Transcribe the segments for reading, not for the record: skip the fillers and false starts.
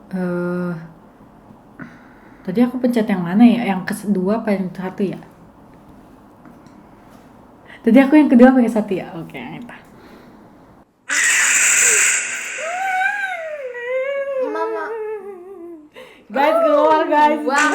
Eh, Tadi aku pencet yang mana ya? Yang kedua apa yang satu ya? Tadi aku yang kedua pakai satu ya? Oke, yang itu. Mama. Guys, keluar guys. Wow.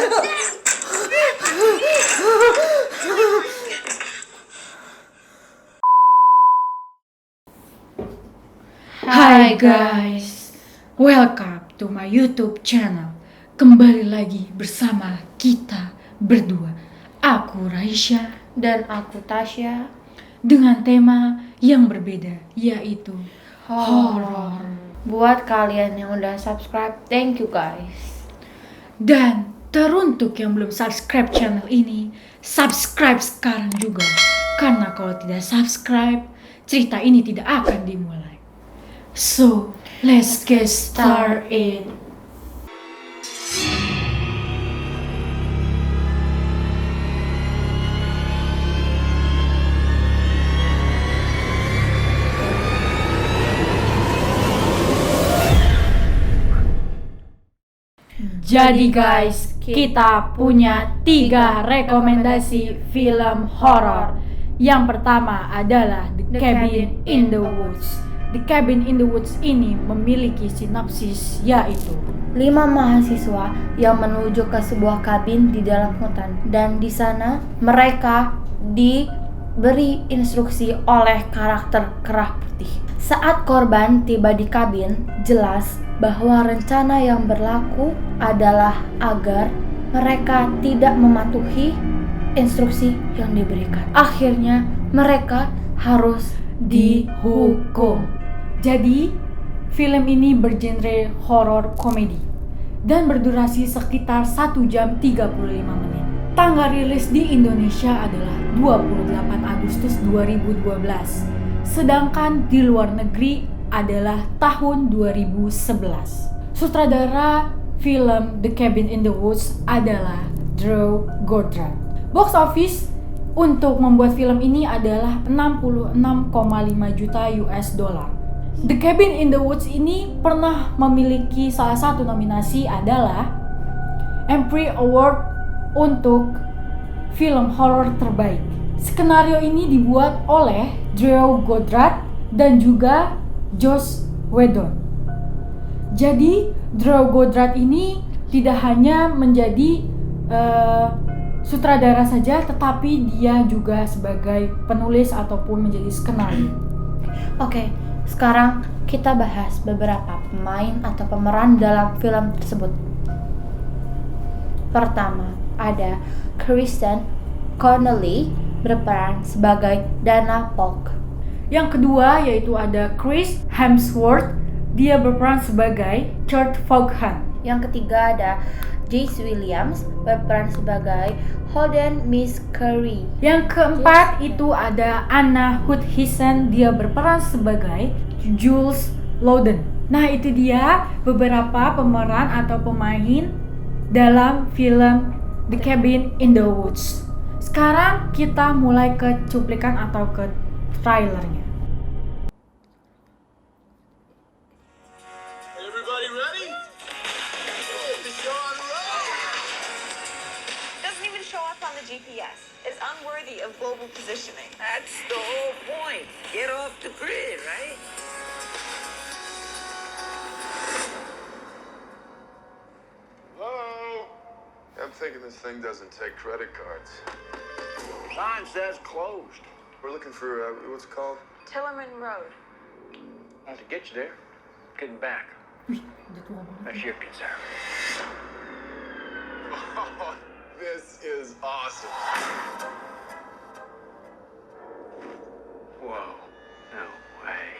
Hai guys, welcome to my YouTube channel. Kembali lagi bersama kita berdua, aku Raisya Dan aku Tasya. dengan tema yang berbeda, yaitu horor. Buat kalian yang udah subscribe, thank you guys. Dan teruntuk yang belum subscribe channel ini, subscribe sekarang juga. Karena kalau tidak subscribe, cerita ini tidak akan dimulai. So, let's get started. Jadi guys, kita punya 3 rekomendasi film horor. Yang pertama adalah The Cabin in the Woods. The Cabin in the Woods ini memiliki sinopsis yaitu 5 mahasiswa yang menuju ke sebuah kabin di dalam hutan, dan di sana mereka diberi instruksi oleh karakter kerah putih. Saat korban tiba di kabin, jelas bahwa rencana yang berlaku adalah agar mereka tidak mematuhi instruksi yang diberikan. Akhirnya mereka harus dihukum. Jadi, film ini bergenre horor komedi dan berdurasi sekitar 1 jam 35 menit. Tanggal rilis di Indonesia adalah 28 Agustus 2012. Sedangkan di luar negeri adalah tahun 2011. Sutradara film The Cabin in the Woods adalah Drew Goddard. Box office untuk membuat film ini adalah 66,5 juta US dollar. The Cabin in the Woods ini pernah memiliki salah satu nominasi adalah Empire Award untuk film horor terbaik. Skenario ini dibuat oleh Drew Goddard dan juga Joss Whedon. Jadi Drew Goddard ini tidak hanya menjadi sutradara saja, tetapi dia juga sebagai penulis ataupun menjadi skenario. Oke, sekarang kita bahas beberapa pemain atau pemeran dalam film tersebut. Pertama, ada Kristen Connolly berperan sebagai Dana Polk. Yang kedua yaitu ada Chris Hemsworth, dia berperan sebagai Kurt Vaughan. Yang ketiga ada Jace Williams berperan sebagai Holden Miss Curry. Yang keempat itu ada Anna Hutchison, dia berperan sebagai Jules Loden. Nah, itu dia beberapa pemeran atau pemain dalam film The Cabin in the Woods. Sekarang kita mulai ke cuplikan atau ke trailernya. Everybody ready? The show on the road. Doesn't even show up on the GPS. It's unworthy of global positioning. That's the whole point. Get off the grid, right? Hello? I'm thinking this thing doesn't take credit cards. Sign says closed. We're looking for, what's it called? Tillerman Road. Not to get you there. Getting back. That's your concern. Oh, this is awesome. Whoa. No way.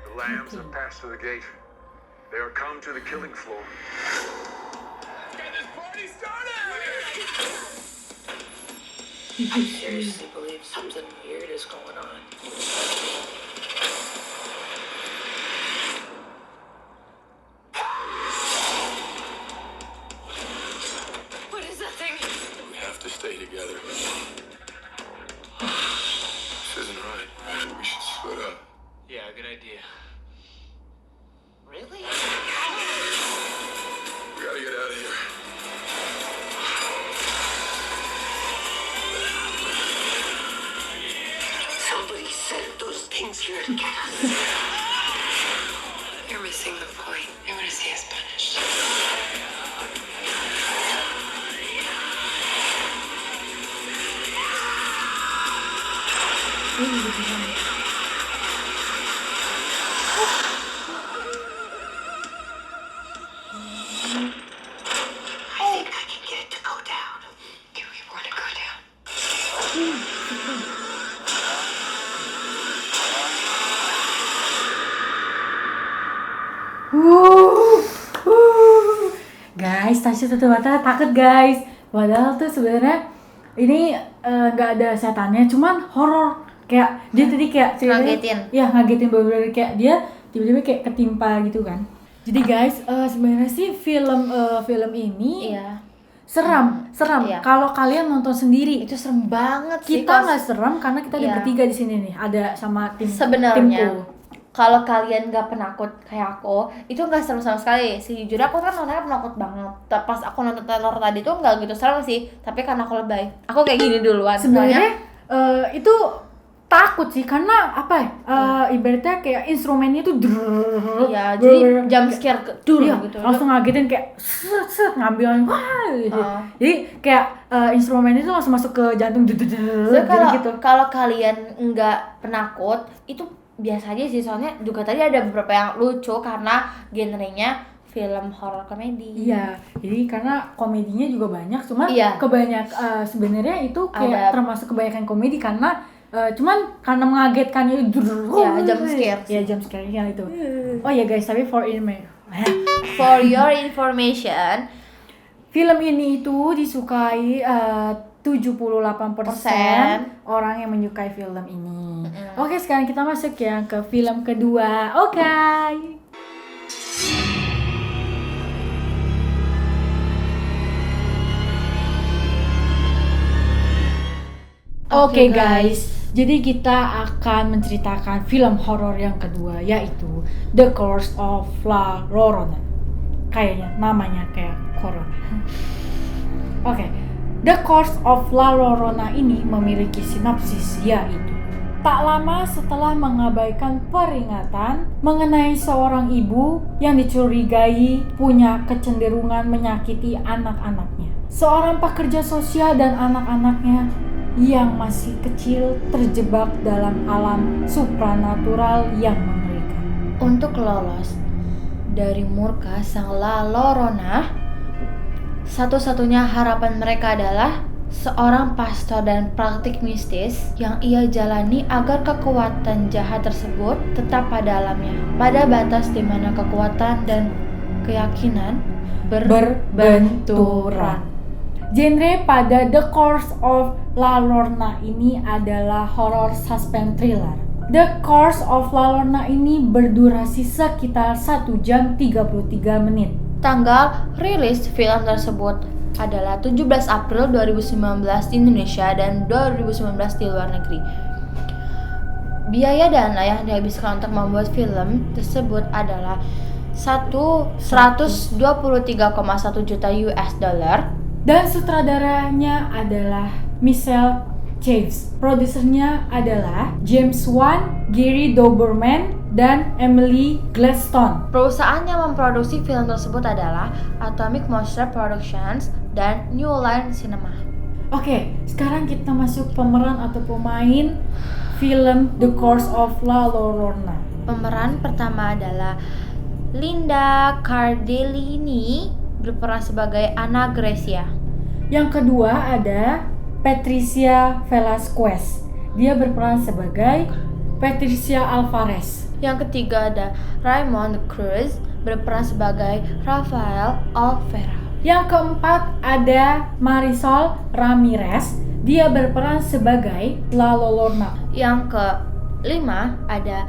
The lambs have passed through the gate. They are come to the killing floor. Get this party started! I seriously believe something weird is going on. together. This isn't right. We should split up. Yeah, good idea. Really? We gotta get out of here. Somebody sent those things here to get us. You're missing the point. I want to see us punished. I think I can get it to go down. Do we want to go down? Guys, Tasya tutup mata takut guys. Padahal tuh sebenarnya ini nggak ada setannya, cuman horor. Kayak dia tadi kayak Ngagetin. Ya ngagetin bener-bener kayak dia tiba-tiba kayak ketimpa gitu kan. Jadi guys, sebenarnya sih film ini Iya. seram. Iya. Kalau kalian nonton sendiri, Itu serem banget sih. kita nggak seram karena kita ada Iya. bertiga di sini nih. Ada sama Sebenarnya timku. kalau kalian nggak penakut kayak aku, itu nggak serem sama sekali. Sejujurnya aku kan orangnya penakut banget. Pas aku nonton trailer tadi tuh nggak gitu serem sih, tapi karena aku lebay, aku kayak gini duluan. Sebenarnya itu takut sih karena apa ya? Ibaratnya kayak instrumennya tuh iya, jadi jump scare iya, gitu. langsung ngagetin kayak set ngambilin wah gitu. Jadi kayak instrumennya tuh langsung masuk ke jantung Jadi gitu. kalau kalian nggak penakut itu biasa aja sih, soalnya juga tadi ada beberapa yang lucu karena genrenya film horror komedi. Iya, jadi karena komedinya juga banyak, cuman Iya. sebenarnya itu kayak Ada- termasuk kebanyakan komedi karena cuman karena mengagetkannya itu Ya, jump scare sih. ya jump scare yang itu. Oh ya guys, tapi for your information, film ini itu disukai 78% orang yang menyukai film ini. Oke, sekarang kita masuk yang ke film kedua. Oke. Oke guys, jadi kita akan menceritakan film horor yang kedua, yaitu The Curse of La Llorona. Kayaknya namanya kayak corona. Oke, The Curse of La Llorona ini memiliki sinopsis, yaitu tak lama setelah mengabaikan peringatan mengenai seorang ibu yang dicurigai punya kecenderungan menyakiti anak-anaknya. Seorang pekerja sosial dan anak-anaknya yang masih kecil terjebak dalam alam supranatural yang mengerikan. untuk lolos dari murka sang La Llorona, satu-satunya harapan mereka adalah seorang pastor dan praktik mistis yang ia jalani agar kekuatan jahat tersebut tetap pada alamnya, pada batas di mana kekuatan dan keyakinan Berbenturan. Genre pada The Curse of La Llorona ini adalah horror suspense thriller. The Curse of La Llorona ini berdurasi sekitar 1 jam 33 menit. Tanggal rilis film tersebut adalah 17 April 2019 di Indonesia dan 2019 di luar negeri. Biaya dana yang dihabiskan untuk membuat film tersebut adalah 123,1 juta US dollar. Dan sutradaranya adalah Michelle Chaves. Produsernya adalah James Wan, Gary Doberman, dan Emily Gladstone. Perusahaan yang memproduksi film tersebut adalah Atomic Monster Productions dan New Line Cinema. Oke, sekarang kita masuk pemeran atau pemain film The Curse of La Llorona. Pemeran pertama adalah Linda Cardellini, berperan sebagai Anna Gracia. Yang kedua ada Patricia Velasquez. Dia berperan sebagai Patricia Alvarez. Yang ketiga ada Raymond Cruz, berperan sebagai Rafael Olvera. Yang keempat ada Marisol Ramirez. Dia berperan sebagai La Llorona. Yang kelima ada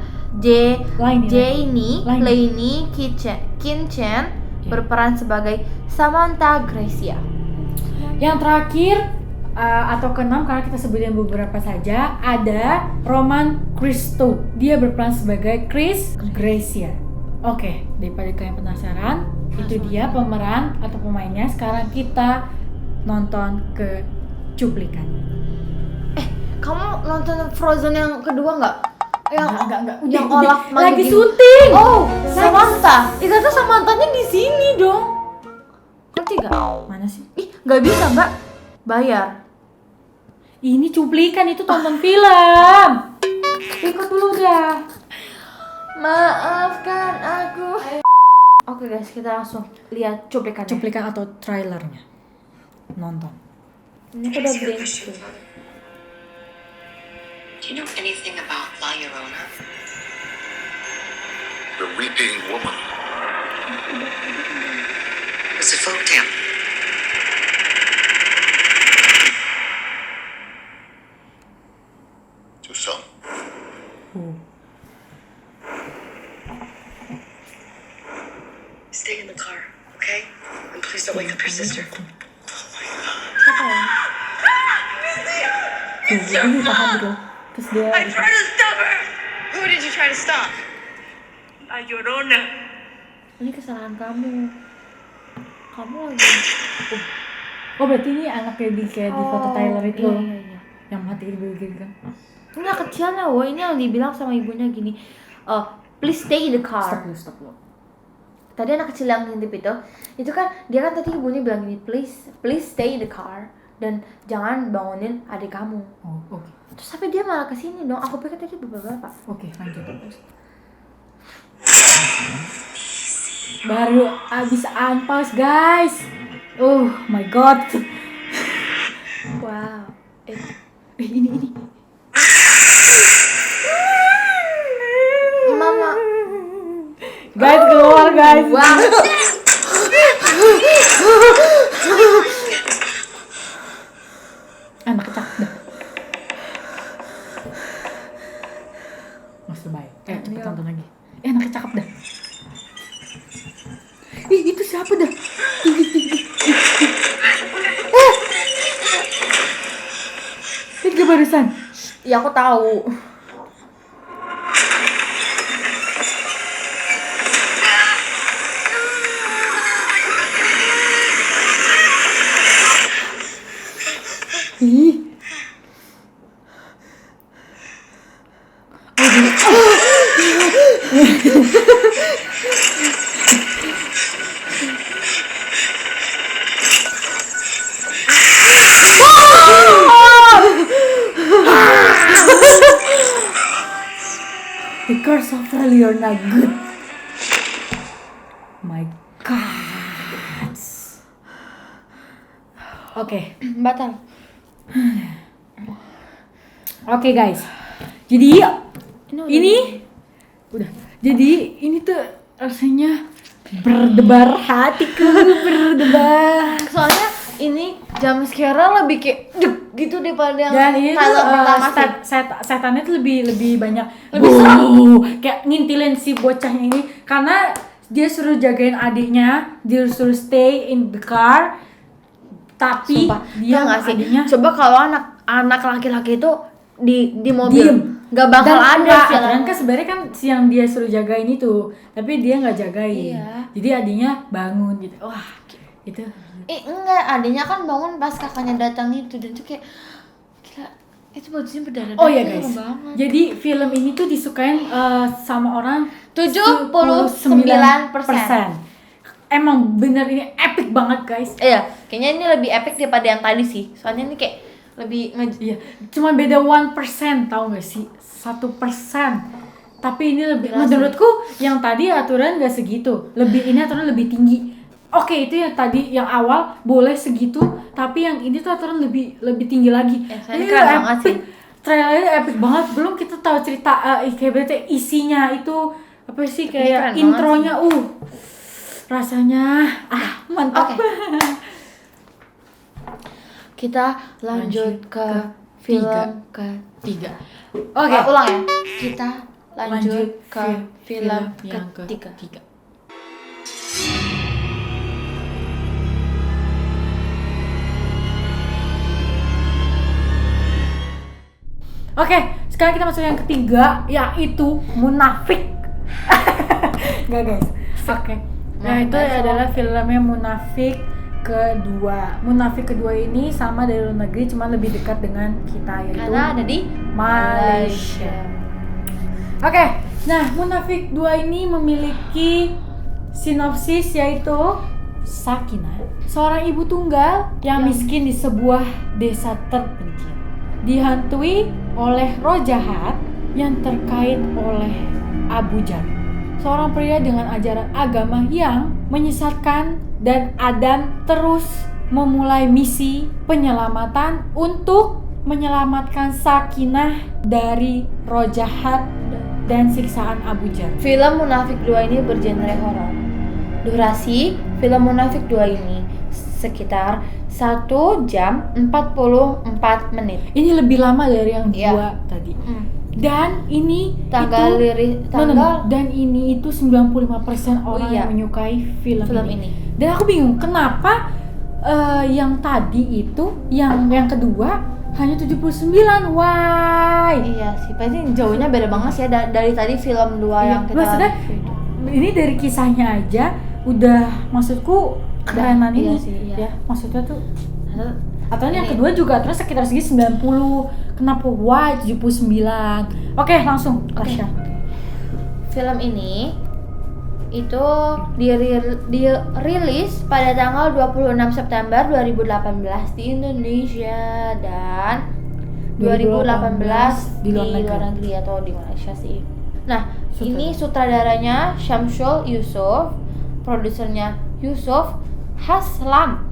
Lainey. Lainey Kinchen, berperan sebagai Samantha Gracia. Yang terakhir atau ke-6 karena kita sebutin beberapa saja. Ada Roman Christo. Dia berperan sebagai Chris Gracia. Oke, daripada kalian penasaran, itu dia pemeran atau pemainnya. Sekarang kita nonton ke cuplikan. Kamu nonton Frozen yang kedua nggak? Enggak. Yang Olaf lagi manggil. syuting. Oh, Samantha. Kata Samanthanya di sini dong. Ngerti gak? Mana sih? Ih, nggak bisa mbak. Bayar. Ini cuplikan, itu tonton film. Ikut dulu dah. Maafkan aku. Oke guys, kita langsung lihat cuplikannya. Cuplikan atau trailernya. Nonton. Ini aku udah beli. Do you know anything about La Llorona? The Weeping Woman. It's a folktale. To some. Stay in the car, okay? And please don't wake up your sister. Tuh, dia tahan dulu. Terus dia Try to stop her! Who did you try to stop? La Llorona. Ini kesalahan kamu. Kamu lagi. Oh, berarti ini anaknya kayak di foto Tyler itu. Iya. Yang mati gitu kan. Ini anak kecilnya, wah ini yang dibilang sama ibunya gini. Please stay in the car. Stop dulu. Tadi anak kecil yang ngintip itu kan dia kan tadi ibunya bilang gini, please stay in the car dan jangan bangunin adik kamu. Oh, oke. Terus sampai dia malah kesini dong. Aku pikir tadi bapak. Oke, lanjut. Baru abis unpause, guys. Oh my god. Wow. Ini. Mama. Guys, keluar guys. Wow. Anak cakep dah. Masih baik. Cepet tonton lagi. Anak cakep dah. Itu siapa dah? Itu barusan. Ya aku tahu. Ih. The curse of La Llorona good. My God. Oke. Batal. Oke guys. Jadi Ini udah. Jadi ini tuh rasanya berdebar hatiku, berdebar. soalnya ini jam sekarang lebih kayak gitu daripada yang Dan ini tuh Tyler pertama sih. setannya tuh lebih banyak, Lebih serem. kayak ngintilin si bocahnya ini karena dia suruh jagain adiknya, dia suruh stay in the car, tapi Sumpah, dia tau nggak sih? adiknya Coba kalau anak laki-laki itu di mobil diem, nggak bakal dan ada aturan kan sebenarnya kan si yang dia suruh jagain itu, tapi dia nggak jagain, Iya. jadi adiknya bangun gitu. Wah itu enggak, adiknya kan bangun pas kakaknya datang itu dan tuh kayak gila, itu bajunya berdarah. oh ya guys, jadi film ini tuh disukain sama orang 79%. Emang bener ini epic banget guys. Iya, kayaknya ini lebih epic daripada yang tadi sih. Soalnya ini kayak lebih Iya, cuma beda 1%, tahu gak sih? 1%. Tapi ini lebih, Gila sih. menurutku yang tadi aturan gak segitu. Lebih ini aturan lebih tinggi. Oke, itu yang tadi yang awal boleh segitu, tapi yang ini tuh aturan lebih tinggi lagi. soalnya keren banget sih. Trailernya epic banget. Belum kita tahu cerita kayak berarti isinya itu apa sih, Tapi keren kayak banget intronya rasanya mantap. Oke. Kita lanjut ke film ketiga. Oke. Ulang ya. Kita lanjut ke film yang ketiga. Oke, sekarang kita masuk yang ketiga, yaitu Munafik. Enggak guys. Oke. Nah, itu adalah filmnya Munafik kedua. Munafik kedua ini sama dari luar negeri, cuma lebih dekat dengan kita, yaitu Karena ada di Malaysia. Oke, nah Munafik 2 ini memiliki sinopsis yaitu Sakinah, seorang ibu tunggal yang miskin di sebuah desa terpencil, dihantui oleh roh jahat yang terkait oleh Abu Jar, seorang pria dengan ajaran agama yang menyesatkan, dan Adam terus memulai misi penyelamatan untuk menyelamatkan Sakinah dari roh jahat dan siksaan Abu Jar. Film Munafik 2 ini bergenre horor. Durasi film Munafik 2 ini sekitar 1 jam 44 menit. Ini lebih lama dari yang Iya. dua tadi. Dan ini Tanggal itu, lirik No, no, no. tanggal Dan ini itu 95% orang iya. yang menyukai film ini. Dan aku bingung kenapa yang tadi itu yang kedua hanya 79. Why? Iya sih, pasti jauhnya beda banget sih ya dari tadi film 2 yang kita Maksudnya ini dari kisahnya aja udah, maksudku kerenan iya ini sih, iya. ya, maksudnya tuh atau yang Ini- kedua juga terus sekitar segi 90. Kenapa why 79? Oke, langsung Tasya. Film ini itu dirilis pada tanggal 26 September 2018 di Indonesia dan 2018 di luar negeri atau di Malaysia sih. Nah, ini sutradaranya Syamsul Yusuf, produsernya Yusuf Haslam.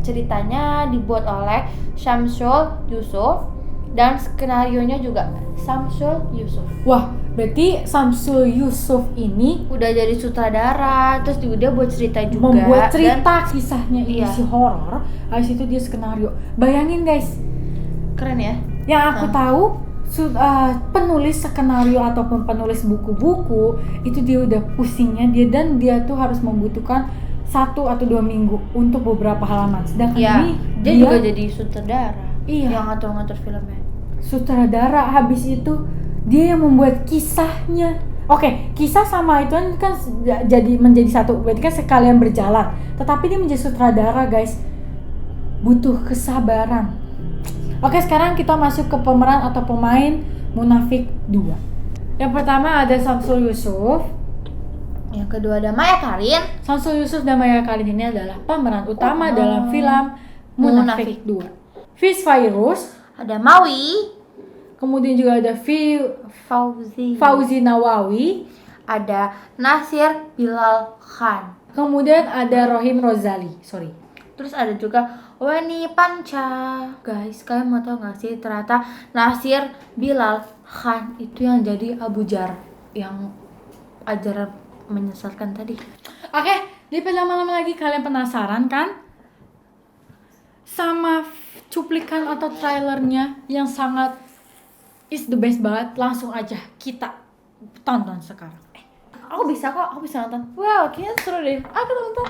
Ceritanya dibuat oleh Syamsul Yusuf dan skenarionya juga Syamsul Yusuf. Wah, berarti Syamsul Yusuf ini Udah jadi sutradara, terus juga dia buat cerita juga. membuat dan cerita kisahnya ini Iya. si horor, habis itu dia skenario. Bayangin guys, keren ya. yang aku tahu penulis skenario ataupun penulis buku-buku itu dia udah pusingnya dia tuh harus membutuhkan 1 atau 2 minggu untuk beberapa halaman. Sedangkan Ya, ini dia juga jadi sutradara. Iya. Yang ngatur-ngatur filmnya. sutradara, habis itu dia yang membuat kisahnya. Oke, kisah sama itu kan jadi menjadi satu, berarti kan sekalian berjalan. Tetapi dia menjadi sutradara, guys. Butuh kesabaran. Oke, sekarang kita masuk ke pemeran atau pemain Munafik 2. Yang pertama ada Syamsul Yusuf. Yang kedua ada Maya Karin. Syamsul Yusuf dan Maya Karin ini adalah pemeran utama dalam film Munafik 2. Fiz Fairuz, Ada Mawi, kemudian juga ada Fauzi Nawawi, ada Nasir Bilal Khan. kemudian ada Rohim Rozali. Terus ada juga Weni Panca. Guys, kalian mau tau gak sih ternyata Nasir Bilal Khan itu yang jadi Abu Jar yang ajaran menyesatkan tadi. Oke, daripada lama-lama lagi, kalian penasaran kan sama cuplikan atau trailernya yang sangat is the best banget? Langsung aja kita tonton sekarang. Aku bisa nonton. Wow, kayaknya seru deh. Aku nonton.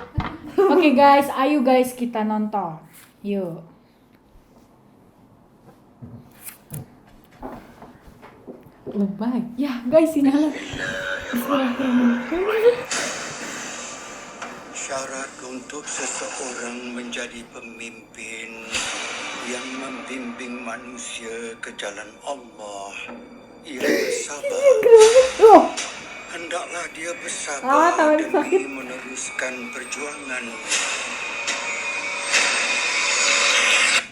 Oke guys, ayo guys kita nonton. Yuk. Lebay. Ya guys, ini nyala. Syarat untuk seseorang menjadi pemimpin yang membimbing manusia ke jalan Allah ialah sabar. Oh, Hendaklah dia bersabar tangan demi sakit. meneruskan perjuangan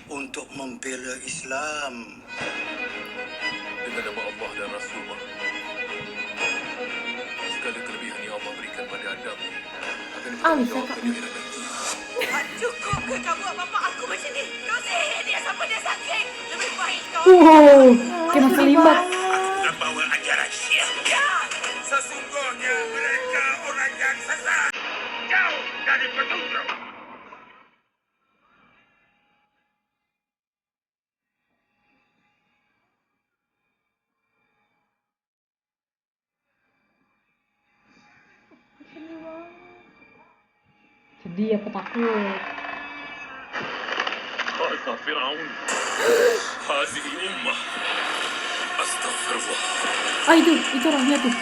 untuk membela Islam. Dengan nama Allah dan Rasulullah, segala kelebihan yang Allah berikan pada Adam akan bisa, Kak. dipertanggungjawabkan di akhirat nanti. Cukup ke kamu bapak aku macam ni? Kau sihir dia sampai dia sakit. Lebih baik kau. Wow, kayak masih limbat. Dan bawa ajaran Syiah. Sesungguhnya mereka orang yang sesat, jauh dari petunjuk. Sedih apa takut? فرعون هذه أمة أستغفر الله Ah itu rohnya tuh.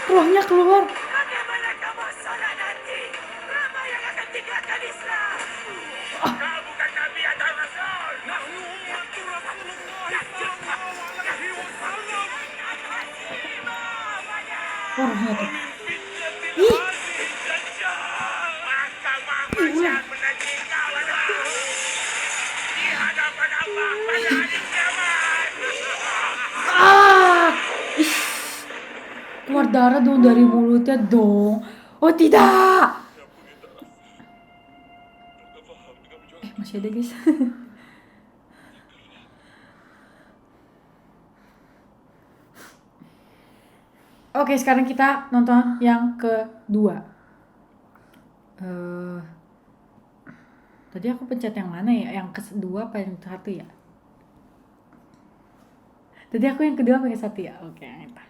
Rohnya keluar. Bagaimana kamu salah nanti? Ramai yang akan tinggalkan Islam. Kau bukan Nabi atau Rasul. Nahnu ummatu Rasulullah sallallahu alaihi wasallam. Oh, rohnya tuh. Ih. Mahkamah Masyarakat menagih kau anakku. Di hadapan Allah pada hari kiamat. Ah, ih, keluar darah dong dari mulutnya dong. Oh tidak. Masih ada guys. Oke, sekarang kita nonton yang kedua. Tadi aku pencet yang mana ya? Yang kedua apa yang satu ya? Tadi aku yang kedua pakai satu ya? Oke, entah.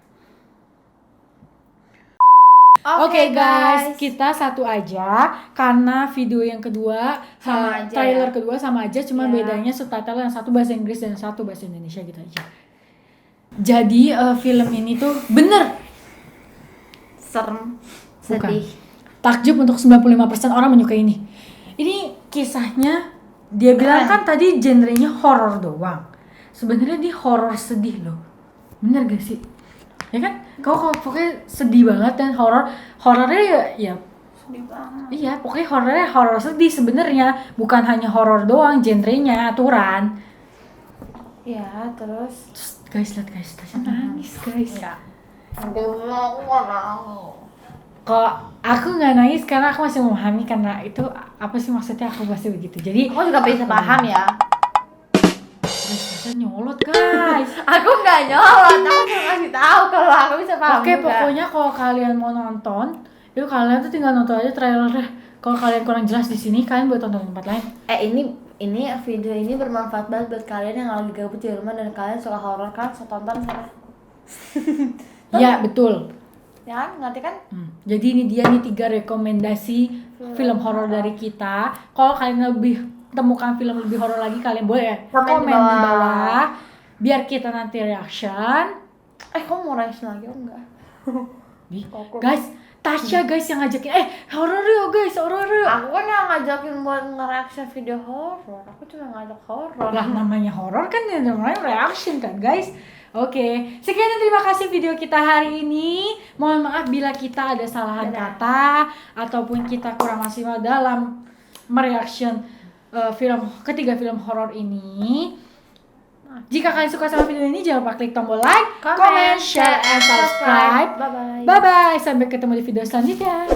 Oke guys, kita satu aja karena video yang kedua Sama aja trailer ya? kedua sama aja, cuma Ya. bedanya subtitle yang satu bahasa Inggris dan yang satu bahasa Indonesia gitu aja. Jadi film ini tuh bener Serem, Bukan. sedih. takjub untuk 95% orang menyukai ini. Ini kisahnya dia bilang kan tadi genrenya horor doang. Sebenarnya dia horor sedih loh. Bener gak sih? Ya kan? Kau pokoknya sedih banget dan horornya ya Sedih banget. iya, pokoknya horornya horor sedih sebenarnya, bukan hanya horor doang, genrenya aturan. Ya, terus Guys, lihat guys, Tasya nangis guys. ya. Kok aku nggak nangis karena aku masih memahami karena itu apa sih maksudnya, aku pasti begitu. Jadi Aku juga bisa paham ya. Guys, Tasya nyolot guys. Aku nggak nyolot, aku cuma kasih tahu kalau aku bisa paham. Oke, juga. pokoknya kalau kalian mau nonton, itu kalian tuh tinggal nonton aja trailernya. Kalau kalian kurang jelas di sini, kalian buat tonton tempat lain. Ini video ini bermanfaat banget buat kalian yang lagi gabut di rumah dan kalian suka horor kan, so tonton sana. Iya, betul. Ya kan, ngerti kan? Jadi ini dia nih 3 rekomendasi film horor dari kita. Kalau kalian lebih temukan film lebih horor lagi, kalian boleh Komen komen di di bawah. bawah. Biar kita nanti reaction. Kamu mau reaction lagi? Oh enggak. Guys, Tasya guys yang ngajakin, horor yuk guys, horor yuk. Aku kan yang ngajakin buat nge-reaction video horor. Aku cuma ngajak horor. Lah namanya horor kan yang namanya reaction kan guys. Oke, sekian dan terima kasih video kita hari ini. Mohon maaf bila kita ada salahan kata ataupun kita kurang maksimal dalam mereaction ketiga film horor ini. Jika kalian suka sama video ini, jangan lupa klik tombol like, comment, share, and subscribe. Bye-bye. Bye-bye, sampai ketemu di video selanjutnya.